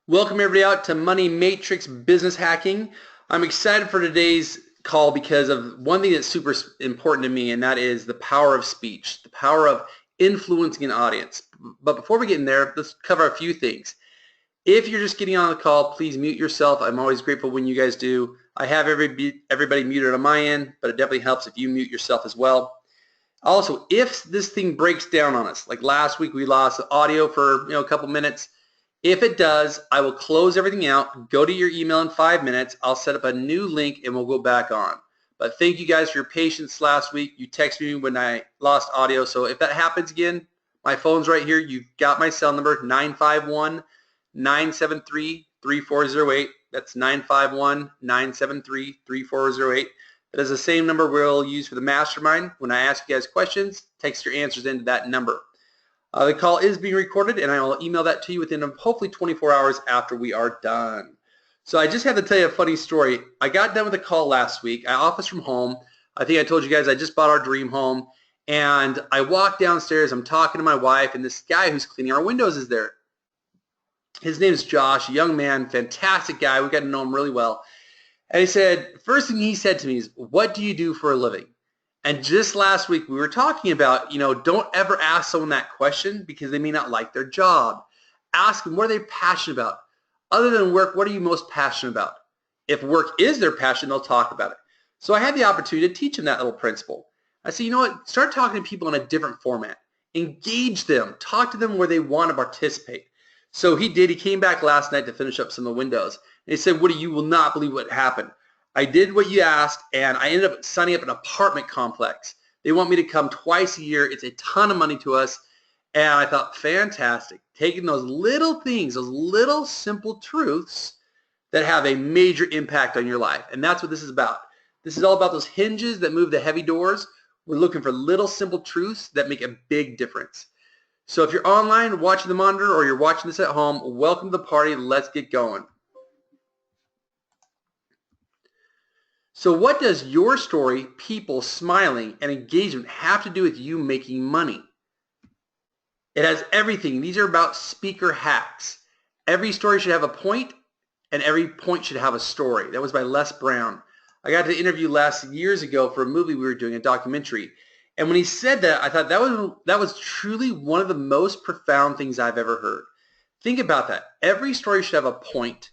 Welcome everybody out to Money Matrix Business Hacking. I'm excited for today's call because of one thing that's super important to me, and that is the power of speech, the power of influencing an audience. But before we get in there, let's cover a few things. If you're just getting on the call, please mute yourself. I'm always grateful when you guys do. I have everybody muted on my end, but it definitely helps if you mute yourself as well. Also, if this thing breaks down on us, like last week we lost audio for a couple minutes, if it does, I will close everything out, go to your email in 5 minutes, I'll set up a new link and we'll go back on. But thank you guys for your patience last week. You texted me when I lost audio, so if that happens again, my phone's right here. You've got my cell number, 951-973-3408. That's 951-973-3408. That is the same number we'll use for the mastermind. When I ask you guys questions, text your answers into that number. The call is being recorded, and I will email that to you within hopefully 24 hours after we are done. So I just have to tell you a funny story. I got done with a call last week. I office from home. I think I told you guys I just bought our dream home, and I walk downstairs. I'm talking to my wife, and this guy who's cleaning our windows is there. His name is Josh, a young man, fantastic guy. We got to know him really well. And he said, first thing he said to me is, "What do you do for a living?" And just last week we were talking about, don't ever ask someone that question because they may not like their job. Ask them, what are they passionate about? Other than work, what are you most passionate about? If work is their passion, they'll talk about it. So I had the opportunity to teach them that little principle. I said, you know what? Start talking to people in a different format. Engage them. Talk to them where they want to participate. So he did. He came back last night to finish up some of the windows. And he said, Woody, you will not believe what happened. I did what you asked, and I ended up signing up an apartment complex. They want me to come twice a year. It's a ton of money to us. And I thought, fantastic. Taking those little things, those little simple truths that have a major impact on your life. And that's what this is about. This is all about those hinges that move the heavy doors. We're looking for little simple truths that make a big difference. So if you're online watching the monitor or you're watching this at home, welcome to the party. Let's get going. So what does your story, people, smiling, and engagement have to do with you making money? It has everything. These are about speaker hacks. Every story should have a point, and every point should have a story. That was by Les Brown. I got to interview Les years ago for a movie we were doing, a documentary. And when he said that, I thought that was truly one of the most profound things I've ever heard. Think about that. Every story should have a point,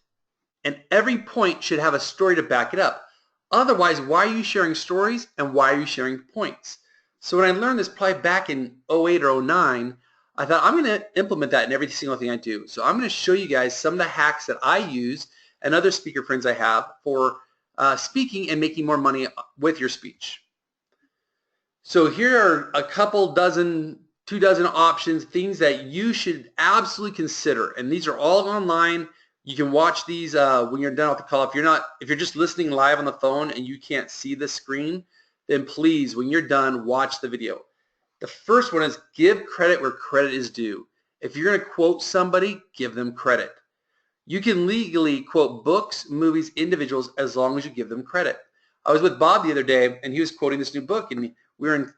and every point should have a story to back it up. Otherwise, why are you sharing stories and why are you sharing points? So when I learned this probably back in 08 or 09, I thought I'm going to implement that in every single thing I do. So I'm going to show you guys some of the hacks that I use and other speaker friends I have for speaking and making more money with your speech. So here are a couple dozen, 2 dozen options, things that you should absolutely consider. And these are all online. You can watch these when you're done with the call. If you're just listening live on the phone and you can't see the screen, then please, when you're done, watch the video. The first one is give credit where credit is due. If you're going to quote somebody, give them credit. You can legally quote books, movies, individuals, as long as you give them credit. I was with Bob the other day, and he was quoting this new book, and we were in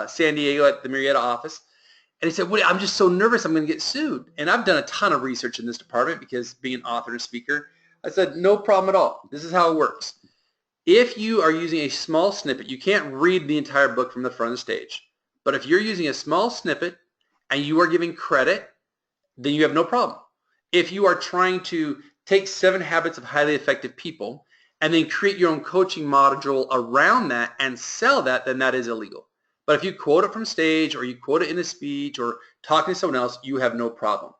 San Diego at the Marietta office. And he said, Woody, I'm just so nervous I'm going to get sued. And I've done a ton of research in this department because being an author and speaker. I said, no problem at all. This is how it works. If you are using a small snippet, you can't read the entire book from the front of the stage. But if you're using a small snippet and you are giving credit, then you have no problem. If you are trying to take 7 Habits of Highly Effective People and then create your own coaching module around that and sell that, then that is illegal. But if you quote it from stage or you quote it in a speech or talking to someone else, you have no problem.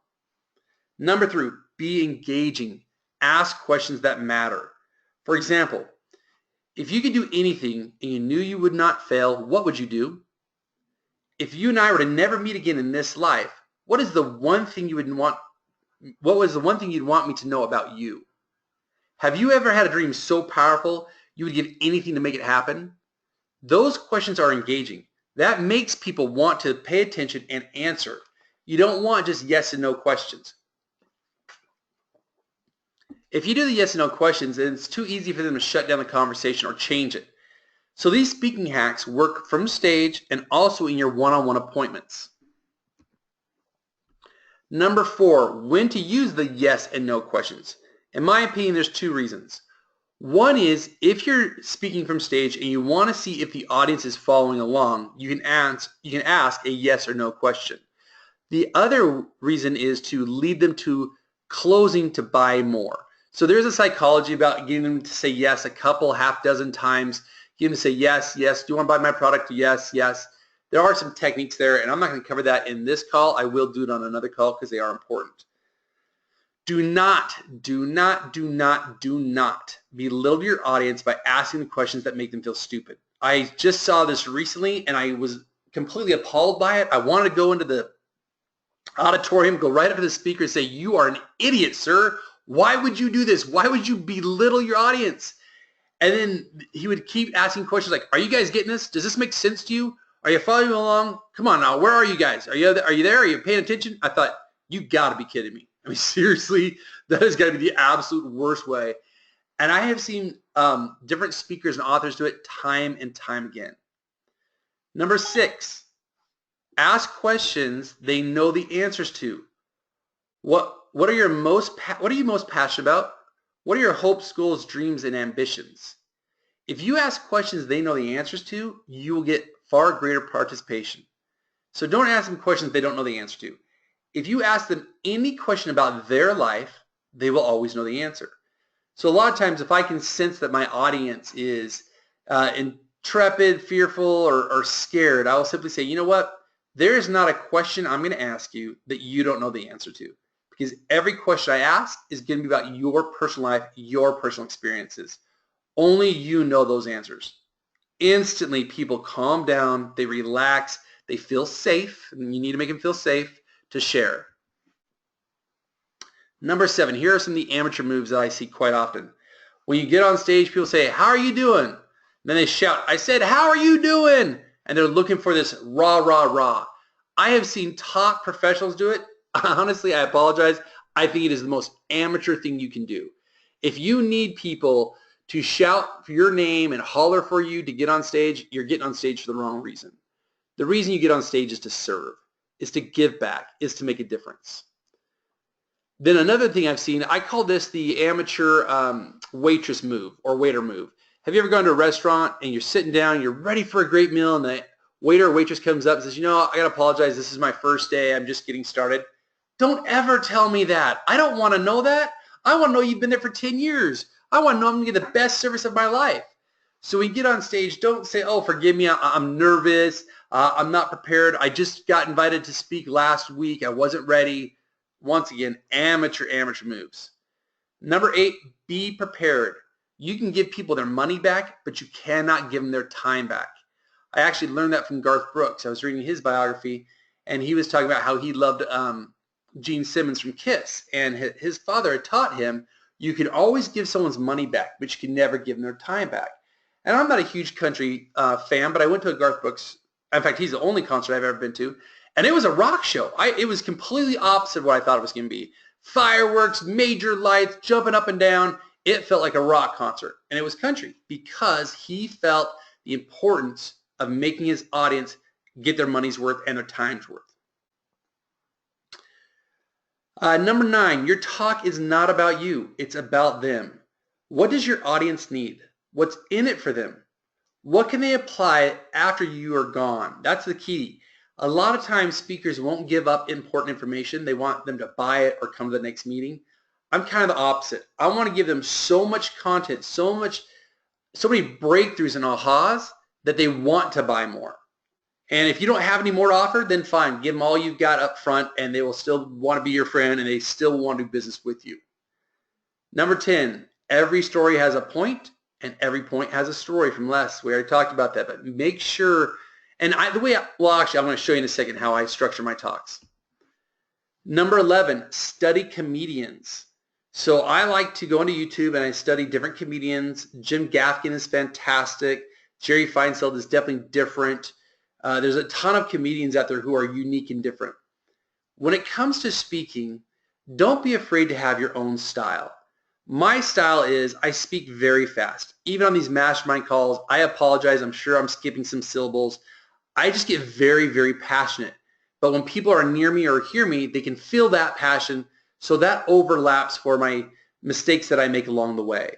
Number 3, be engaging. Ask questions that matter. For example, if you could do anything and you knew you would not fail, what would you do? If you and I were to never meet again in this life, what was the one thing you'd want me to know about you? Have you ever had a dream so powerful you would give anything to make it happen? Those questions are engaging. That makes people want to pay attention and answer. You don't want just yes and no questions. If you do the yes and no questions, then it's too easy for them to shut down the conversation or change it. So these speaking hacks work from stage and also in your one-on-one appointments. Number 4, when to use the yes and no questions. In my opinion, there's 2 reasons. One is if you're speaking from stage and you want to see if the audience is following along, you can ask a yes or no question. The other reason is to lead them to closing to buy more. So there's a psychology about getting them to say yes a couple, half dozen times, getting them to say yes, yes, do you want to buy my product? Yes, yes. There are some techniques there, and I'm not going to cover that in this call. I will do it on another call because they are important. Do not belittle your audience by asking them questions that make them feel stupid. I just saw this recently, and I was completely appalled by it. I wanted to go into the auditorium, go right up to the speaker and say, "You are an idiot, sir. Why would you do this? Why would you belittle your audience?" And then he would keep asking questions like, "Are you guys getting this? Does this make sense to you? Are you following along? Come on now, where are you guys? Are you there? Are you paying attention?" I thought, you got to be kidding me. I mean, seriously, that has got to be the absolute worst way. And I have seen different speakers and authors do it time and time again. Number 6, ask questions they know the answers to. What are you most passionate about? What are your hopes, goals, dreams, and ambitions? If you ask questions they know the answers to, you will get far greater participation. So don't ask them questions they don't know the answer to. If you ask them any question about their life, they will always know the answer. So a lot of times if I can sense that my audience is intrepid, fearful, or scared, I will simply say, you know what? There is not a question I'm going to ask you that you don't know the answer to. Because every question I ask is going to be about your personal life, your personal experiences. Only you know those answers. Instantly, people calm down, they relax, they feel safe, and you need to make them feel safe to share. Number 7, here are some of the amateur moves that I see quite often. When you get on stage, people say, "How are you doing?" And then they shout, "I said, how are you doing?" And they're looking for this rah, rah, rah. I have seen top professionals do it. Honestly, I apologize. I think it is the most amateur thing you can do. If you need people to shout for your name and holler for you to get on stage, you're getting on stage for the wrong reason. The reason you get on stage is to serve, is to give back, is to make a difference. Then another thing I've seen, I call this the amateur waitress move or waiter move. Have you ever gone to a restaurant and you're sitting down, you're ready for a great meal, and the waiter or waitress comes up and says, "You know, I got to apologize. This is my first day. I'm just getting started." Don't ever tell me that. I don't want to know that. I want to know you've been there for 10 years. I want to know I'm going to get the best service of my life. So when you get on stage, don't say, "Oh, forgive me, I'm nervous. I'm not prepared. I just got invited to speak last week. I wasn't ready." Once again, amateur moves. Number 8, be prepared. You can give people their money back, but you cannot give them their time back. I actually learned that from Garth Brooks. I was reading his biography, and he was talking about how he loved Gene Simmons from Kiss, and his father had taught him you can always give someone's money back, but you can never give them their time back. And I'm not a huge country fan, but I went to a Garth Brooks. In fact, he's the only concert I've ever been to, and it was a rock show. It was completely opposite of what I thought it was going to be. Fireworks, major lights, jumping up and down. It felt like a rock concert, and it was country because he felt the importance of making his audience get their money's worth and their time's worth. Number 9, your talk is not about you. It's about them. What does your audience need? What's in it for them? What can they apply after you are gone? That's the key. A lot of times speakers won't give up important information. They want them to buy it or come to the next meeting. I'm kind of the opposite. I want to give them so much content, so many breakthroughs and ahas that they want to buy more. And if you don't have any more to offer, then fine. Give them all you've got up front, and they will still want to be your friend, and they still want to do business with you. Number 10, every story has a point, and every point has a story from Les. We already talked about that, but make sure, and actually, I'm going to show you in a second how I structure my talks. Number 11, study comedians. So I like to go into YouTube and I study different comedians. Jim Gaffigan is fantastic. Jerry Feinfeld is definitely different. There's a ton of comedians out there who are unique and different. When it comes to speaking, don't be afraid to have your own style. My style is I speak very fast. Even on these mastermind calls, I apologize. I'm sure I'm skipping some syllables. I just get very, very passionate but when people are near me or hear me, they can feel that passion. So that overlaps for my mistakes that I make along the way.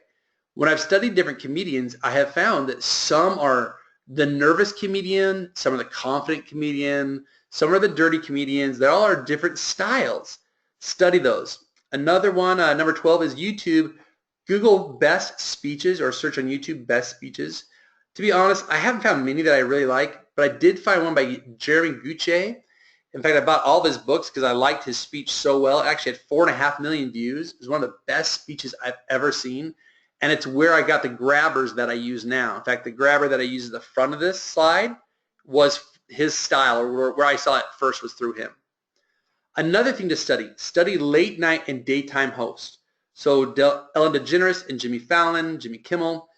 When I've studied different comedians, I have found that some are the nervous comedian, some are the confident comedian, some are the dirty comedians. They all are different styles. Study those. Another one, number 12, is YouTube. Google best speeches or search on YouTube best speeches. To be honest, I haven't found many that I really like, but I did find one by Jeremy Gucci. In fact, I bought all of his books because I liked his speech so well. It actually had 4.5 million views. It was one of the best speeches I've ever seen. And it's where I got the grabbers that I use now. In fact, the grabber that I use at the front of this slide was his style, or where I saw it first was through him. Another thing to study late night and daytime hosts. So Ellen DeGeneres and Jimmy Fallon, Jimmy Kimmel.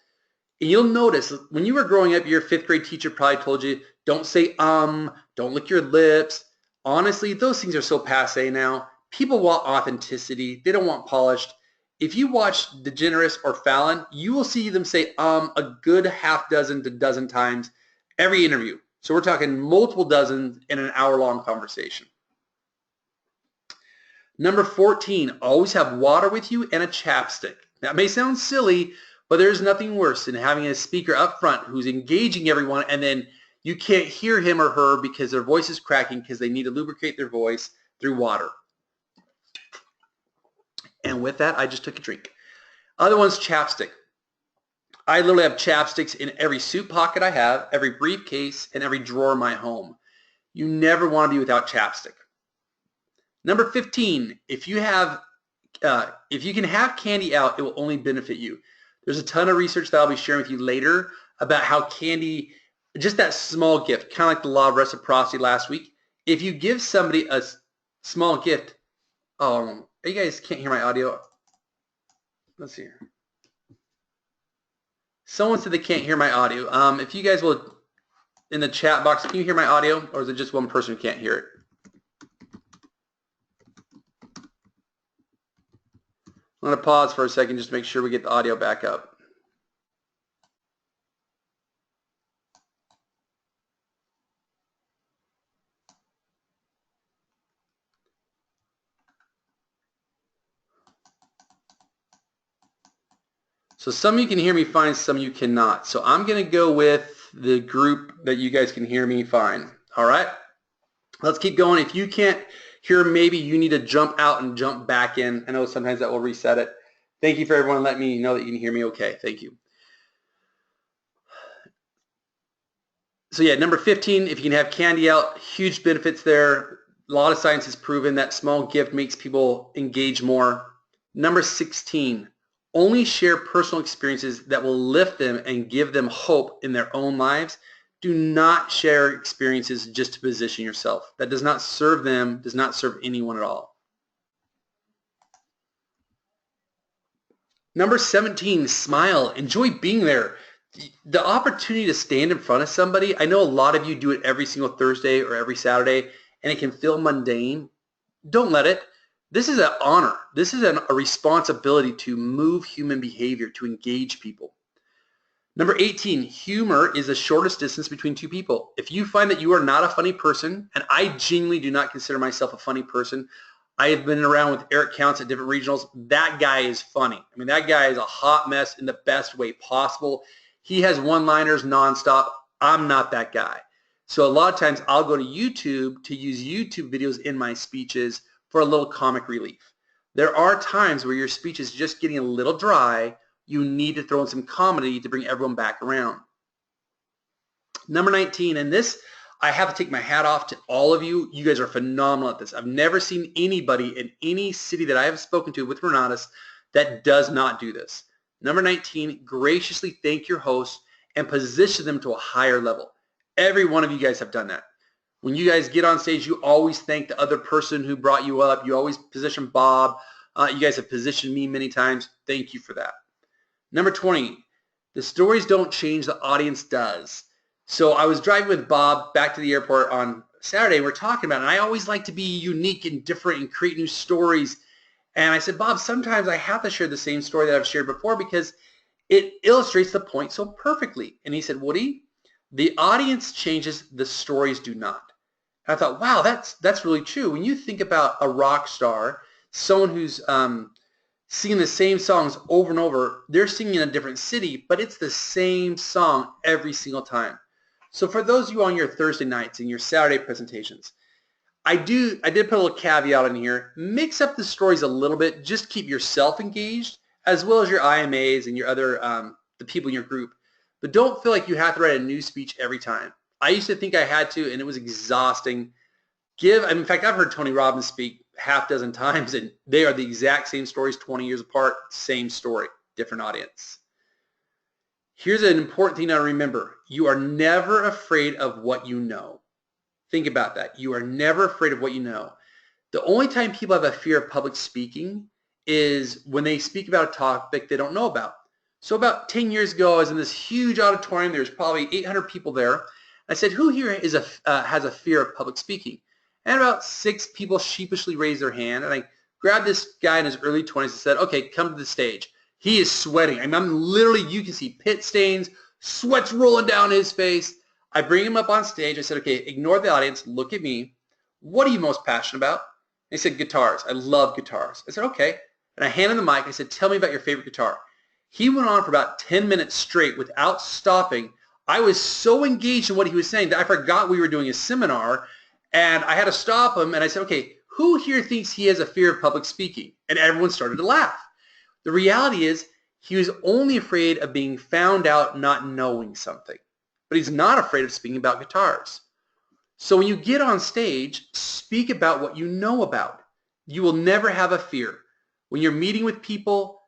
And you'll notice when you were growing up, your 5th grade teacher probably told you, don't say don't lick your lips. Honestly, those things are so passe now. People want authenticity. They don't want polished. If you watch DeGeneres or Fallon, you will see them say a good half dozen to dozen times every interview. So we're talking multiple dozens in an hour-long conversation. Number 14, always have water with you and a chapstick. That may sound silly, but there's nothing worse than having a speaker up front who's engaging everyone and then you can't hear him or her because their voice is cracking because they need to lubricate their voice through water. And with that, I just took a drink. Other one's chapstick. I literally have chapsticks in every suit pocket I have, every briefcase, and every drawer in my home. You never want to be without chapstick. Number 15, if you can have candy out, it will only benefit you. There's a ton of research that I'll be sharing with you later about how candy, just that small gift, kind of like the law of reciprocity last week, if you give somebody a small gift, you guys can't hear my audio. Let's see here. Someone said they can't hear my audio. If you guys will, in the chat box, can you hear my audio, or is it just one person who can't hear it? I'm going to pause for a second just to make sure we get the audio back up. So some of you can hear me fine, some of you cannot. So I'm going to go with the group that you guys can hear me fine. All right? Let's keep going. If you can't hear, maybe you need to jump out and jump back in. I know sometimes that will reset it. Thank you for everyone letting me know that you can hear me okay. Thank you. So yeah, number 15, if you can have candy out, huge benefits there. A lot of science has proven that small gift makes people engage more. Number 16, only share personal experiences that will lift them and give them hope in their own lives. Do not share experiences just to position yourself. That does not serve them, does not serve anyone at all. Number 17, smile. Enjoy being there. The opportunity to stand in front of somebody, I know a lot of you do it every single Thursday or every Saturday, and it can feel mundane. Don't let it. This is an honor. This is a responsibility to move human behavior, to engage people. Number 18, humor is the shortest distance between two people. If you find that you are not a funny person, and I genuinely do not consider myself a funny person, I have been around with Eric Counts at different regionals. That guy is funny. I mean, that guy is a hot mess in the best way possible. He has one-liners nonstop. I'm not that guy. So a lot of times I'll go to YouTube to use YouTube videos in my speeches for a little comic relief. There are times where your speech is just getting a little dry. You need to throw in some comedy to bring everyone back around. Number 19, and this, I have to take my hat off to all of you. You guys are phenomenal at this. I've never seen anybody in any city that I have spoken to with Renatus that does not do this. Number 19, graciously thank your host and position them to a higher level. Every one of you guys have done that. When you guys get on stage, you always thank the other person who brought you up. You always position Bob. You guys have positioned me many times. Thank you for that. Number 20, the stories don't change, the audience does. So I was driving with Bob back to the airport on Saturday. We're talking about it, and I always like to be unique and different and create new stories. And I said, Bob, sometimes I have to share the same story that I've shared before because it illustrates the point so perfectly. And he said, Woody, the audience changes, the stories do not. And I thought, wow, that's really true. When you think about a rock star, someone who's singing the same songs over and over, they're singing in a different city, but it's the same song every single time. So for those of you on your Thursday nights and your Saturday presentations, I did put a little caveat in here. Mix up the stories a little bit. Just keep yourself engaged as well as your IMAs and your other the people in your group. But don't feel like you have to write a new speech every time. I used to think I had to, and it was exhausting. In fact, I've heard Tony Robbins speak half dozen times, and they are the exact same stories 20 years apart, same story, different audience. Here's an important thing to remember. You are never afraid of what you know. Think about that. You are never afraid of what you know. The only time people have a fear of public speaking is when they speak about a topic they don't know about. So about 10 years ago, I was in this huge auditorium. There's probably 800 people there. I said, who here has a fear of public speaking? And about 6 people sheepishly raised their hand. And I grabbed this guy in his early 20s and said, okay, come to the stage. He is sweating. I'm literally, you can see pit stains, sweat's rolling down his face. I bring him up on stage. I said, okay, ignore the audience. Look at me. What are you most passionate about? And he said, guitars. I love guitars. I said, okay. And I handed him the mic. I said, tell me about your favorite guitar. He went on for about 10 minutes straight without stopping. I was so engaged in what he was saying that I forgot we were doing a seminar, and I had to stop him, and I said, okay, who here thinks he has a fear of public speaking? And everyone started to laugh. The reality is he was only afraid of being found out not knowing something, but he's not afraid of speaking about guitars. So when you get on stage, speak about what you know about. You will never have a fear. When you're meeting with people,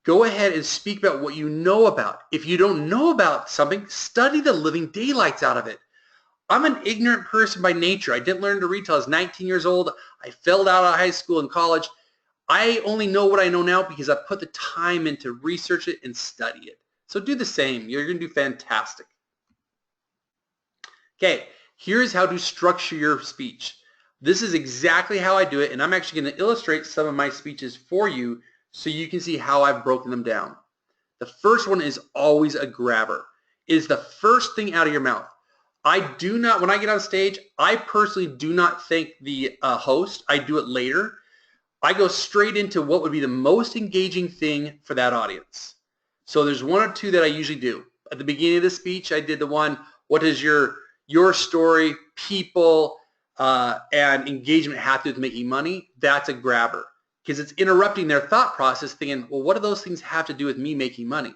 go ahead and speak about what you know about. If you don't know about something, study the living daylights out of it. I'm an ignorant person by nature. I didn't learn to read till I was 19 years old. I failed out of high school and college. I only know what I know now because I put the time in to research it and study it. So do the same. You're going to do fantastic. Okay, here's how to structure your speech. This is exactly how I do it, and I'm actually going to illustrate some of my speeches for you so you can see how I've broken them down. The first one is always a grabber. It is the first thing out of your mouth. When I get on stage, I personally do not thank the host. I do it later. I go straight into what would be the most engaging thing for that audience. So there's one or two that I usually do. At the beginning of the speech, I did the one, what is your story, people, and engagement have to do with making money? That's a grabber because it's interrupting their thought process thinking, well, what do those things have to do with me making money?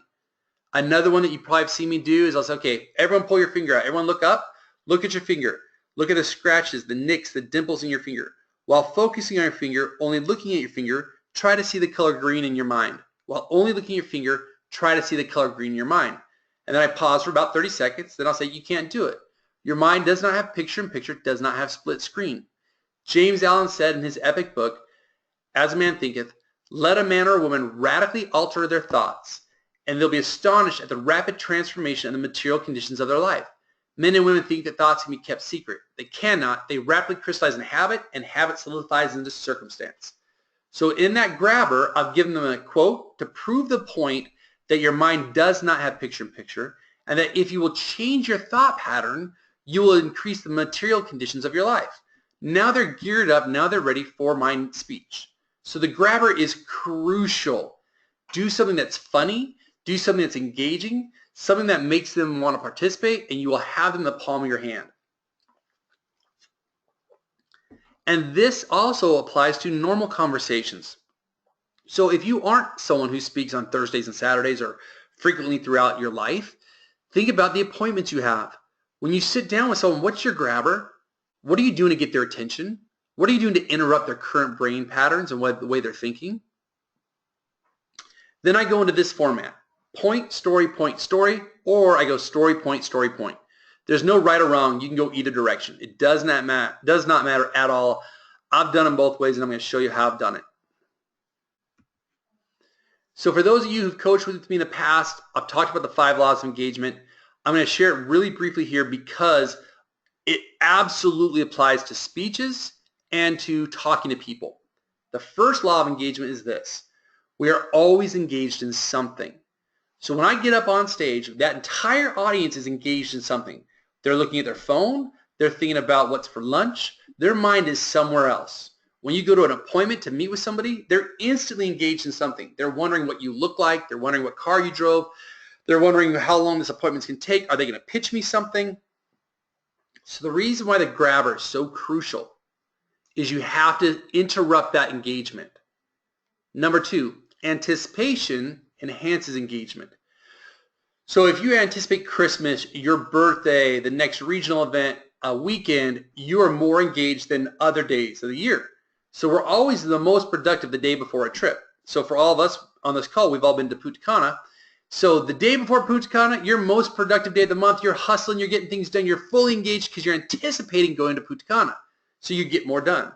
Another one that you probably have seen me do is I'll say, okay, everyone pull your finger out. Everyone look up. Look at your finger. Look at the scratches, the nicks, the dimples in your finger. While focusing on your finger, only looking at your finger, try to see the color green in your mind. While only looking at your finger, try to see the color green in your mind. And then I pause for about 30 seconds. Then I'll say, you can't do it. Your mind does not have picture-in-picture, does not have split screen. James Allen said in his epic book, As a Man Thinketh, let a man or a woman radically alter their thoughts, and they'll be astonished at the rapid transformation of the material conditions of their life. Men and women think that thoughts can be kept secret. They cannot. They rapidly crystallize in habit, and habit solidifies into circumstance. So in that grabber, I've given them a quote to prove the point that your mind does not have picture-in-picture, and that if you will change your thought pattern, you will increase the material conditions of your life. Now they're geared up. Now they're ready for my speech. So the grabber is crucial. Do something that's funny. Do something that's engaging, something that makes them want to participate, and you will have them in the palm of your hand. And this also applies to normal conversations. So if you aren't someone who speaks on Thursdays and Saturdays or frequently throughout your life, think about the appointments you have. When you sit down with someone, what's your grabber? What are you doing to get their attention? What are you doing to interrupt their current brain patterns and the way they're thinking? Then I go into this format. Point, story, or I go story, point. There's no right or wrong. You can go either direction. It does not matter at all. I've done them both ways, and I'm going to show you how I've done it. So for those of you who've coached with me in the past, I've talked about the 5 laws of engagement. I'm going to share it really briefly here because it absolutely applies to speeches and to talking to people. The first law of engagement is this. We are always engaged in something. So when I get up on stage, that entire audience is engaged in something. They're looking at their phone, They're thinking about what's for lunch. Their mind is somewhere else. When you go to an appointment to meet with somebody, they're instantly engaged in something. They're wondering what you look like. They're wondering what car you drove. They're wondering how long this appointment can take. Are they going to pitch me something? So the reason why the grabber is so crucial is you have to interrupt that engagement. Number 2, anticipation enhances engagement. So if you anticipate Christmas, your birthday, the next regional event, a weekend, you are more engaged than other days of the year. So we're always the most productive the day before a trip. So for all of us on this call, we've all been to Punta Cana. So the day before Punta Cana, your most productive day of the month, you're hustling, you're getting things done, you're fully engaged because you're anticipating going to Punta Cana. So you get more done.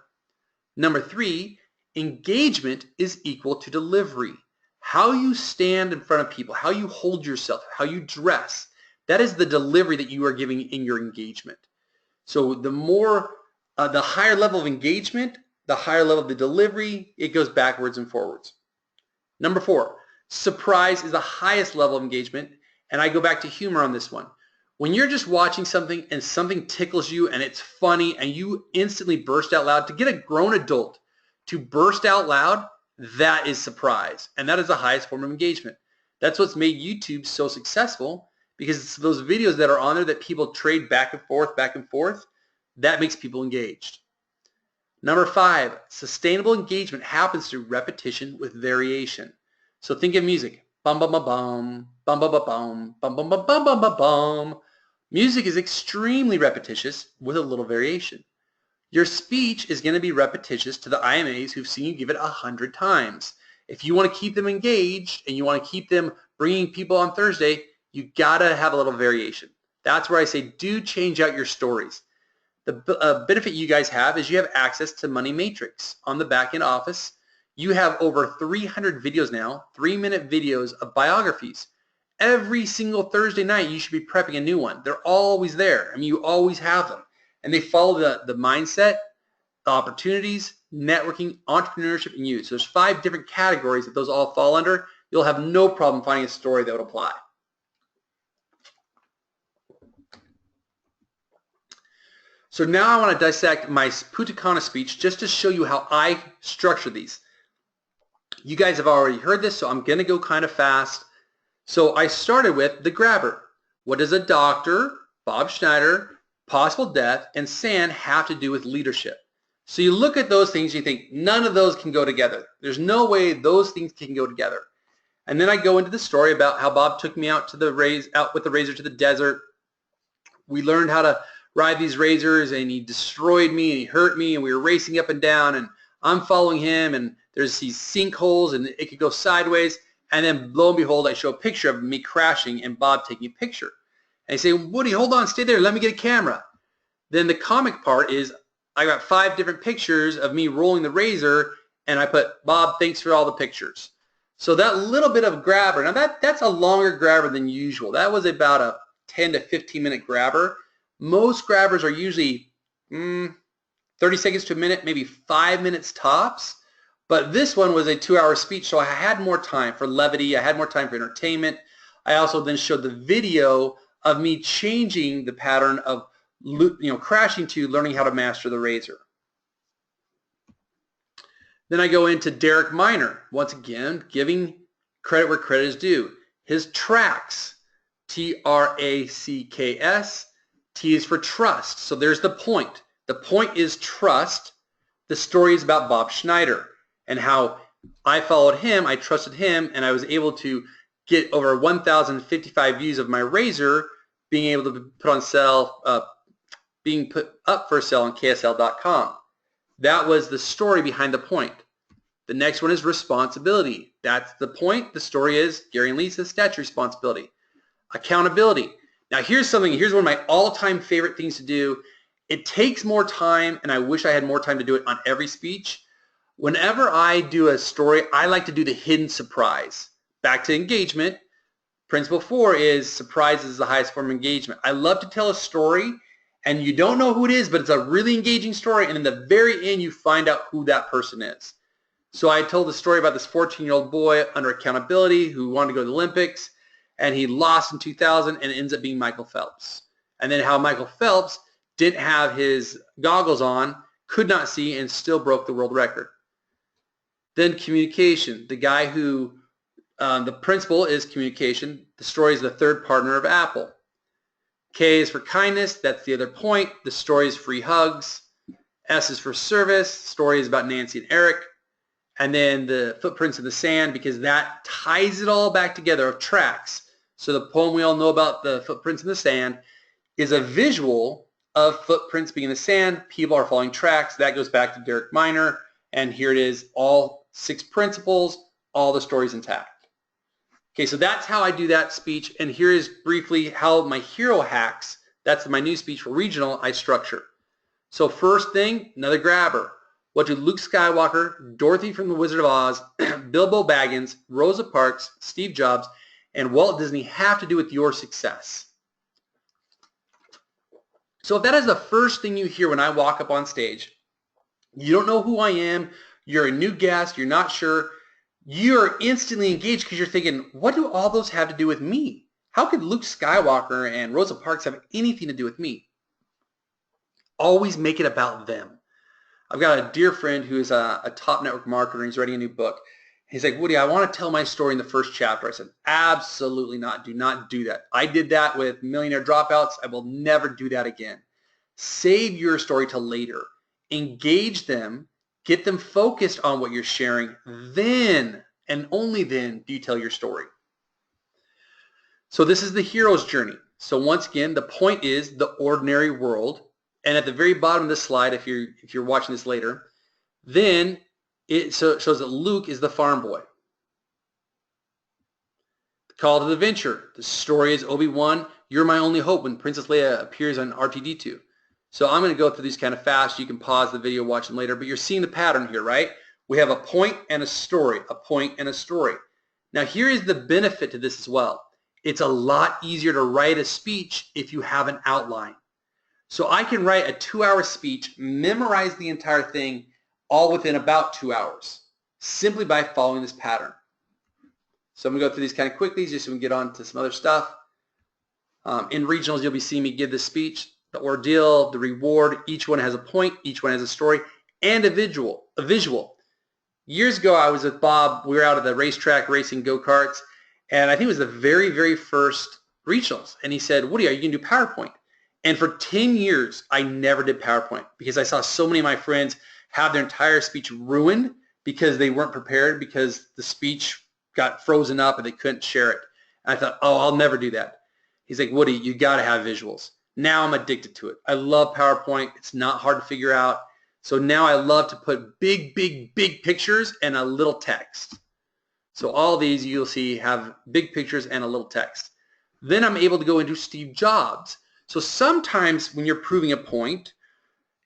Number 3, engagement is equal to delivery. How you stand in front of people, how you hold yourself, how you dress, that is the delivery that you are giving in your engagement. So the more, the higher level of engagement, the higher level of the delivery, it goes backwards and forwards. Number 4, surprise is the highest level of engagement, and I go back to humor on this one. When you're just watching something and something tickles you and it's funny and you instantly burst out loud, to get a grown adult to burst out loud, that is surprise, and that is the highest form of engagement. That's what's made YouTube so successful, because it's those videos that are on there that people trade back and forth, that makes people engaged. Number 5, sustainable engagement happens through repetition with variation. So think of music. Bum bum bum bum, bum bum bum bum, bum bum bum bum bum bum bum. Music is extremely repetitious with a little variation. Your speech is going to be repetitious to the IMAs who've seen you give it 100 times. If you want to keep them engaged and you want to keep them bringing people on Thursday, you got to have a little variation. That's where I say do change out your stories. The benefit you guys have is you have access to Money Matrix. On the back-end office, you have over 300 videos now, 3-minute videos of biographies. Every single Thursday night, you should be prepping a new one. They're always there. I mean, you always have them. And they follow the mindset, the opportunities, networking, entrepreneurship, and you. So there's 5 different categories that those all fall under. You'll have no problem finding a story that would apply. So now I want to dissect my Punta Cana speech just to show you how I structure these. You guys have already heard this, so I'm going to go kind of fast. So I started with the grabber. What does a doctor, Bob Schneider, possible death, and sand have to do with leadership? So you look at those things, you think none of those can go together. There's no way those things can go together. And then I go into the story about how Bob took me out with the razor to the desert. We learned how to ride these razors, and he destroyed me and he hurt me, and we were racing up and down, and I'm following him, and there's these sinkholes and it could go sideways, and then lo and behold I show a picture of me crashing and Bob taking a picture. And I say, Woody, hold on, stay there, let me get a camera. Then the comic part is I got 5 different pictures of me rolling the razor, and I put, Bob, thanks for all the pictures. So that little bit of grabber, now that's a longer grabber than usual. That was about a 10 to 15 minute grabber. Most grabbers are usually 30 seconds to a minute, maybe 5 minutes tops. But this one was a 2-hour speech, so I had more time for levity. I had more time for entertainment. I also then showed the video of me changing the pattern of crashing to learning how to master the razor. Then I go into Derek Minor, once again, giving credit where credit is due. His tracks, T-R-A-C-K-S, T is for trust. So there's the point. The point is trust. The story is about Bob Schneider and how I followed him, I trusted him, and I was able to get over 1,055 views of my razor being able to put on sale, being put up for sale on KSL.com. That was the story behind the point. The next one is responsibility. That's the point. The story is Gary and Lisa's stature responsibility. Accountability. Now here's one of my all-time favorite things to do. It takes more time, and I wish I had more time to do it on every speech. Whenever I do a story, I like to do the hidden surprise. Back to engagement. Principle 4 is surprise is the highest form of engagement. I love to tell a story, and you don't know who it is, but it's a really engaging story, and in the very end, you find out who that person is. So I told the story about this 14-year-old boy under accountability who wanted to go to the Olympics, and he lost in 2000 and ends up being Michael Phelps. And then how Michael Phelps didn't have his goggles on, could not see, and still broke the world record. Then communication. The guy who, the principal is communication. The story is the third partner of Apple. K is for kindness. That's the other point. The story is free hugs. S is for service. Story is about Nancy and Eric. And then the footprints in the sand, because that ties it all back together of tracks. So the poem we all know about, the footprints in the sand, is a visual of footprints being in the sand. People are following tracks. That goes back to Derek Minor. And here it is, all 6 principles, all the stories intact. Okay, so that's how I do that speech. And here is briefly how my hero hacks, that's my new speech for regional, I structure. So first thing, another grabber. What do Luke Skywalker, Dorothy from The Wizard of Oz, Bilbo Baggins, Rosa Parks, Steve Jobs, and Walt Disney have to do with your success? So if that is the first thing you hear when I walk up on stage, you don't know who I am, you're a new guest, you're not sure, you're instantly engaged because you're thinking, what do all those have to do with me? How could Luke Skywalker and Rosa Parks have anything to do with me? Always make it about them. I've got a dear friend who is a top network marketer, and he's writing a new book. He's like, Woody, I want to tell my story in the first chapter. I said, absolutely not. Do not do that. I did that with Millionaire Dropouts. I will never do that again. Save your story till later. Engage them. Get them focused on what you're sharing. Then, and only then, do you tell your story. So this is the hero's journey. So once again, the point is the ordinary world. And at the very bottom of this slide, if you're watching this later, then it shows that Luke is the farm boy. The call to the adventure. The story is Obi-Wan, you're my only hope, when Princess Leia appears on R2-D2. So I'm going to go through these kind of fast. You can pause the video, watch them later, but you're seeing the pattern here, right? We have a point and a story, a point and a story. Now here is the benefit to this as well. It's a lot easier to write a speech if you have an outline. So I can write a 2-hour speech, memorize the entire thing, all within about 2 hours, simply by following this pattern. So I'm going to go through these kind of quickly just so we can get on to some other stuff. In regionals, you'll be seeing me give this speech, the ordeal, the reward. Each one has a point, each one has a story, and a visual. Years ago, I was with Bob. We were out at the racetrack racing go-karts, and I think it was the very, very first regionals. And he said, Woody, are you going to do PowerPoint? And for 10 years, I never did PowerPoint because I saw so many of my friends have their entire speech ruined because they weren't prepared, because the speech got frozen up and they couldn't share it. And I thought, oh, I'll never do that. He's like, Woody, you got to have visuals. Now I'm addicted to it. I love PowerPoint. It's not hard to figure out. So now I love to put big, big, big pictures and a little text. So all these you'll see have big pictures and a little text. Then I'm able to go into Steve Jobs. So sometimes when you're proving a point,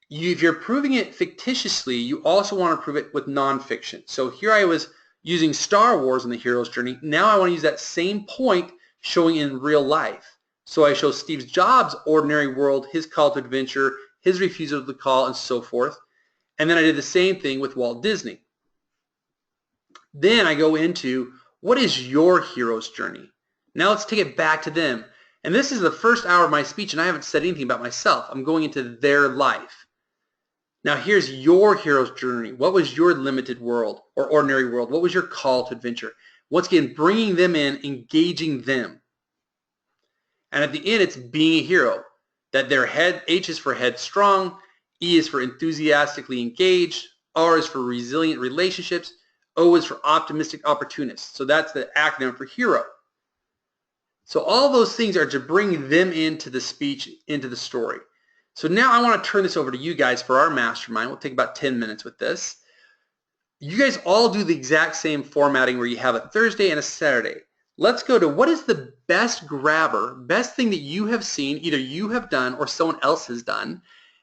if you're proving it fictitiously, you also want to prove it with nonfiction. So here I was using Star Wars in the hero's journey. Now I want to use that same point showing in real life. So I show Steve Jobs' ordinary world, his call to adventure, his refusal to the call, and so forth. And then I did the same thing with Walt Disney. Then I go into, what is your hero's journey? Now let's take it back to them. And this is the first hour of my speech, and I haven't said anything about myself. I'm going into their life. Now here's your hero's journey. What was your limited world or ordinary world? What was your call to adventure? Once again, bringing them in, engaging them. And at the end, it's being a hero. That their head, H is for headstrong, E is for enthusiastically engaged, R is for resilient relationships, O is for optimistic opportunists. So that's the acronym for hero. So all those things are to bring them into the speech, into the story. So now I want to turn this over to you guys for our mastermind. We'll take about 10 minutes with this. You guys all do the exact same formatting where you have a Thursday and a Saturday. Let's go to what is the best grabber, best thing that you have seen, either you have done or someone else has done.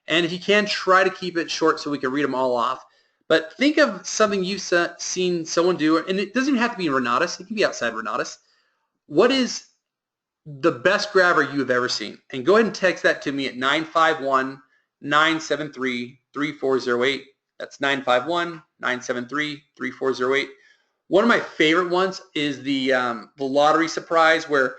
And if you can, try to keep it short so we can read them all off. But think of something you've seen someone do, and it doesn't even have to be in Renatus. It can be outside Renatus. What is the best grabber you have ever seen? And go ahead and text that to me at 951-973-3408. That's 951-973-3408. One of my favorite ones is the lottery surprise, where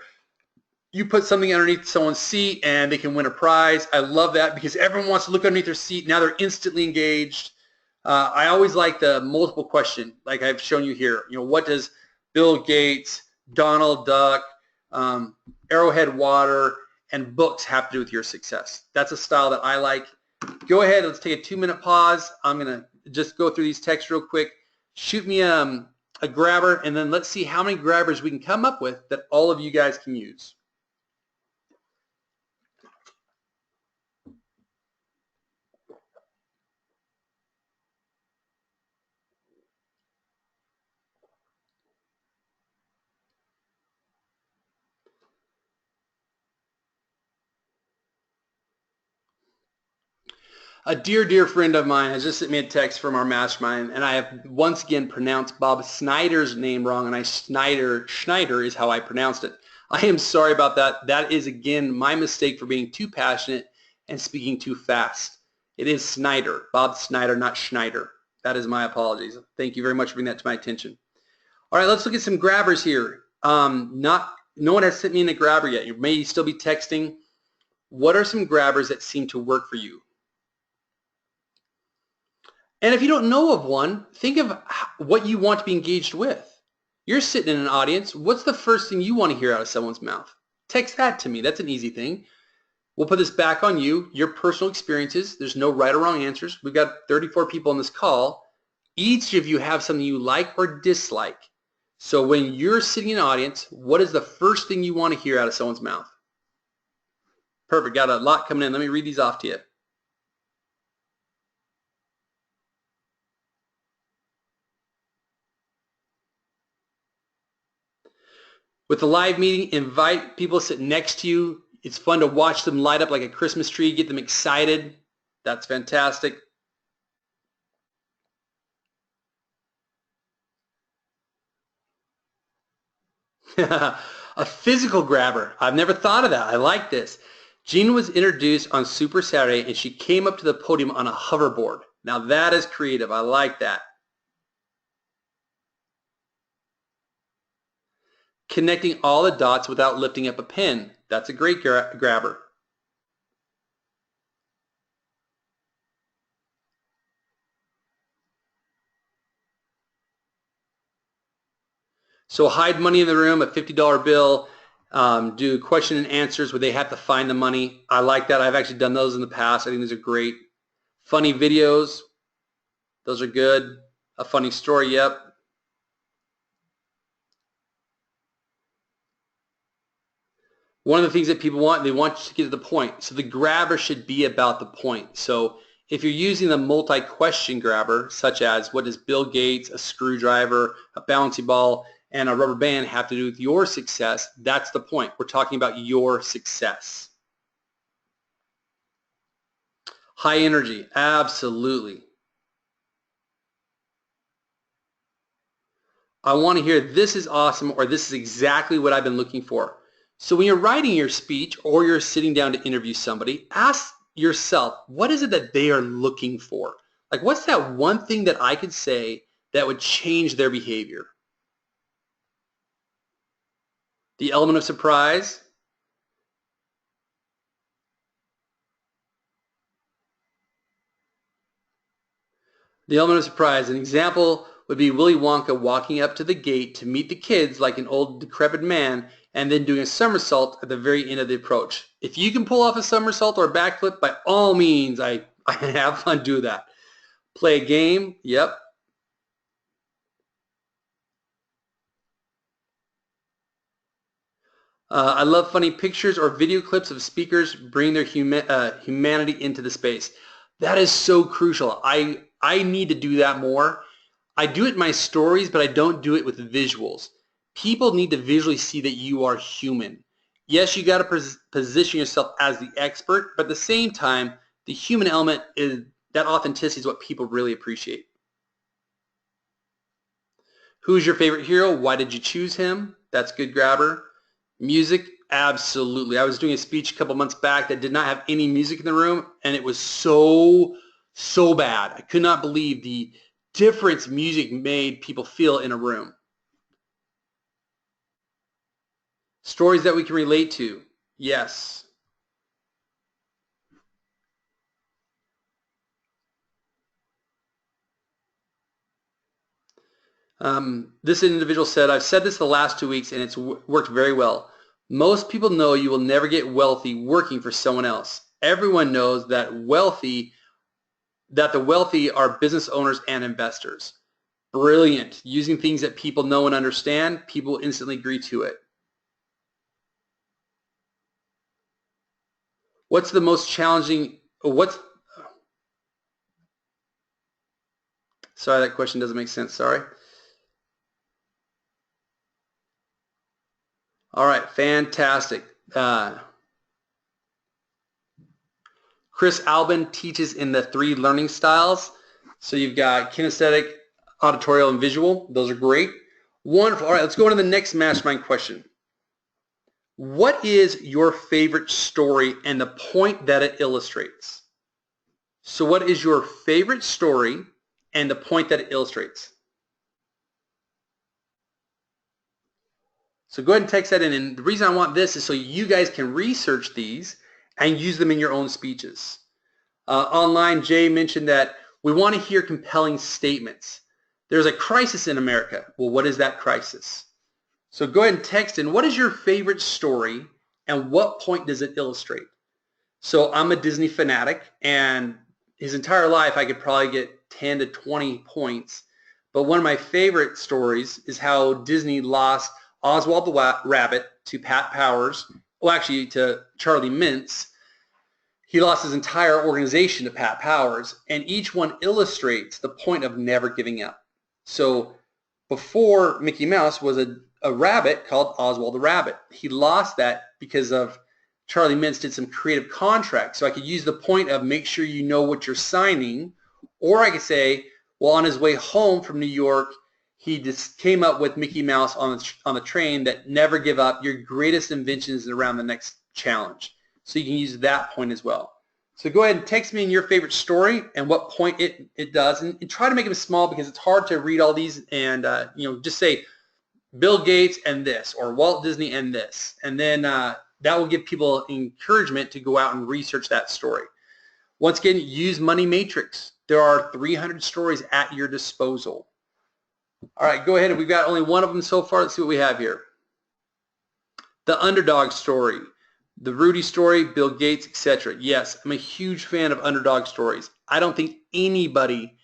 you put something underneath someone's seat and they can win a prize. I love that because everyone wants to look underneath their seat. Now they're instantly engaged. I always like the multiple question, like I've shown you here. What does Bill Gates, Donald Duck, Arrowhead Water, and books have to do with your success? That's a style that I like. Go ahead. Let's take a 2-minute pause. I'm going to just go through these texts real quick. Shoot me a grabber, and then let's see how many grabbers we can come up with that all of you guys can use. A dear friend of mine has just sent me a text from our mastermind, and I have once again pronounced Bob Snyder's name wrong, and Schneider is how I pronounced it. I am sorry about that. That is, again, my mistake for being too passionate and speaking too fast. It is Snyder, Bob Snyder, not Schneider. That is my apologies. Thank you very much for bringing that to my attention. All right, let's look at some grabbers here. No one has sent me in a grabber yet. You may still be texting. What are some grabbers that seem to work for you? And if you don't know of one, think of what you want to be engaged with. You're sitting in an audience. What's the first thing you want to hear out of someone's mouth? Text that to me. That's an easy thing. We'll put this back on you, your personal experiences. There's no right or wrong answers. We've got 34 people on this call. Each of you have something you like or dislike. So when you're sitting in an audience, what is the first thing you want to hear out of someone's mouth? Perfect. Got a lot coming in. Let me read these off to you. With the live meeting, invite people to sit next to you. It's fun to watch them light up like a Christmas tree, get them excited. That's fantastic. A physical grabber. I've never thought of that. I like this. Jean was introduced on Super Saturday, and she came up to the podium on a hoverboard. Now that is creative. I like that. Connecting all the dots without lifting up a pen. That's a great grabber. So hide money in the room, a $50 bill, do question and answers where they have to find the money. I like that. I've actually done those in the past. I think those are great. Funny videos. Those are good. A funny story, yep. One of the things that people want, they want you to get to the point. So the grabber should be about the point. So if you're using the multi-question grabber, such as what does Bill Gates, a screwdriver, a bouncy ball, and a rubber band have to do with your success, that's the point. We're talking about your success. High energy, absolutely. I want to hear this is awesome or this is exactly what I've been looking for. So when you're writing your speech or you're sitting down to interview somebody, ask yourself, what is it that they are looking for? Like, what's that one thing that I could say that would change their behavior? The element of surprise. The element of surprise. An example would be Willy Wonka walking up to the gate to meet the kids like an old decrepit man and then doing a somersault at the very end of the approach. If you can pull off a somersault or a backflip, by all means, I have fun do that. Play a game, yep. I love funny pictures or video clips of speakers bring their humanity into the space. That is so crucial. I need to do that more. I do it in my stories, but I don't do it with visuals. People need to visually see that you are human. Yes, you got to position yourself as the expert, but at the same time, the human element is that authenticity is what people really appreciate. Who's your favorite hero? Why did you choose him? That's good grabber. Music, absolutely. I was doing a speech a couple months back that did not have any music in the room, and it was so bad. I could not believe the difference music made people feel in a room. Stories that we can relate to. Yes. This individual said, I've said this the last 2 weeks and it's worked very well. Most people know you will never get wealthy working for someone else. Everyone knows that the wealthy are business owners and investors. Brilliant. Using things that people know and understand, people instantly agree to it. What's the most challenging, sorry, that question doesn't make sense, sorry. All right, fantastic. Chris Albin teaches in the 3 learning styles. So you've got kinesthetic, auditorial, and visual. Those are great. Wonderful. All right, let's go to the next mastermind question. What is your favorite story and the point that it illustrates? So what is your favorite story and the point that it illustrates? So go ahead and text that in. And the reason I want this is so you guys can research these and use them in your own speeches. Online, Jay mentioned that we want to hear compelling statements. There's a crisis in America. Well, what is that crisis? So go ahead and text in, what is your favorite story and what point does it illustrate? So I'm a Disney fanatic, and his entire life I could probably get 10 to 20 points. But one of my favorite stories is how Disney lost Oswald the Rabbit to Pat Powers, well, actually to Charlie Mintz. He lost his entire organization to Pat Powers, and each one illustrates the point of never giving up. So before, Mickey Mouse was a rabbit called Oswald the Rabbit. He lost that because of Charlie Mintz did some creative contracts. So I could use the point of make sure you know what you're signing, or I could say, well, on his way home from New York, he just came up with Mickey Mouse on the train that never give up. Your greatest invention is around the next challenge. So you can use that point as well. So go ahead and text me in your favorite story and what point it does, and try to make them small because it's hard to read all these and just say Bill Gates and this, or Walt Disney and this, and then that will give people encouragement to go out and research that story. Once again, use Money Matrix. There are 300 stories at your disposal. All right, go ahead. We've got only one of them so far. Let's see what we have here. The underdog story, the Rudy story, Bill Gates, etc. Yes, I'm a huge fan of underdog stories. I don't think anybody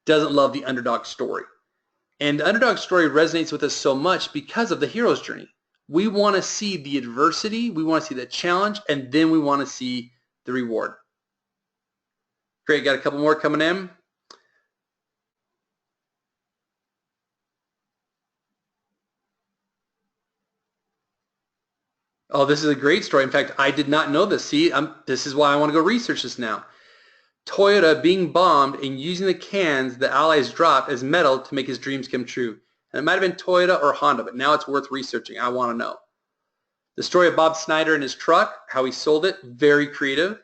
doesn't love the underdog story. And the underdog story resonates with us so much because of the hero's journey. We want to see the adversity, we want to see the challenge, and then we want to see the reward. Great, got a couple more coming in. Oh, this is a great story. In fact, I did not know this. See, this is why I want to go research this now. Toyota being bombed and using the cans the Allies dropped as metal to make his dreams come true. And it might have been Toyota or Honda, but now it's worth researching. I want to know. The story of Bob Snyder and his truck, how he sold it, very creative.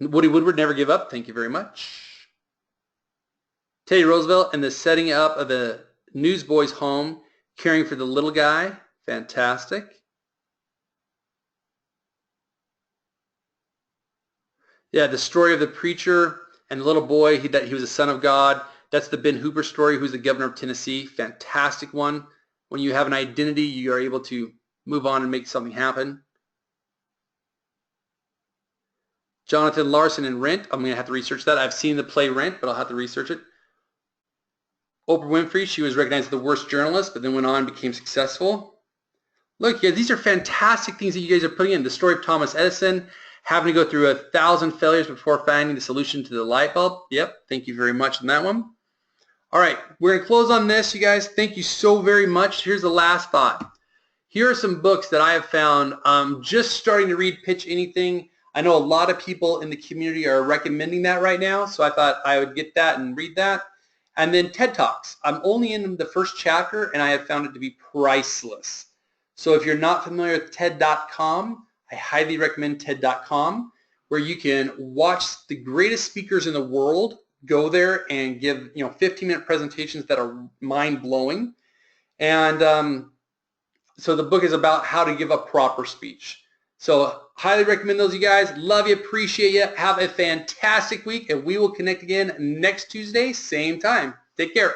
Woody Woodward, never give up. Thank you very much. Teddy Roosevelt and the setting up of the newsboy's home, caring for the little guy. Fantastic. Yeah, the story of the preacher and the little boy, that he was a son of God. That's the Ben Hooper story, who's the governor of Tennessee. Fantastic one. When you have an identity, you are able to move on and make something happen. Jonathan Larson in Rent. I'm going to have to research that. I've seen the play Rent, but I'll have to research it. Oprah Winfrey, she was recognized as the worst journalist, but then went on and became successful. Look, yeah, these are fantastic things that you guys are putting in. The story of Thomas Edison, having to go through 1,000 failures before finding the solution to the light bulb. Yep, thank you very much on that one. All right, we're going to close on this, you guys. Thank you so very much. Here's the last thought. Here are some books that I have found. Just starting to read Pitch Anything. I know a lot of people in the community are recommending that right now, so I thought I would get that and read that. And then TED Talks. I'm only in the first chapter, and I have found it to be priceless. So if you're not familiar with TED.com, I highly recommend TED.com, where you can watch the greatest speakers in the world go there and give 15-minute presentations that are mind-blowing. And so the book is about how to give a proper speech. So highly recommend those, you guys. Love you, appreciate you. Have a fantastic week, and we will connect again next Tuesday, same time. Take care.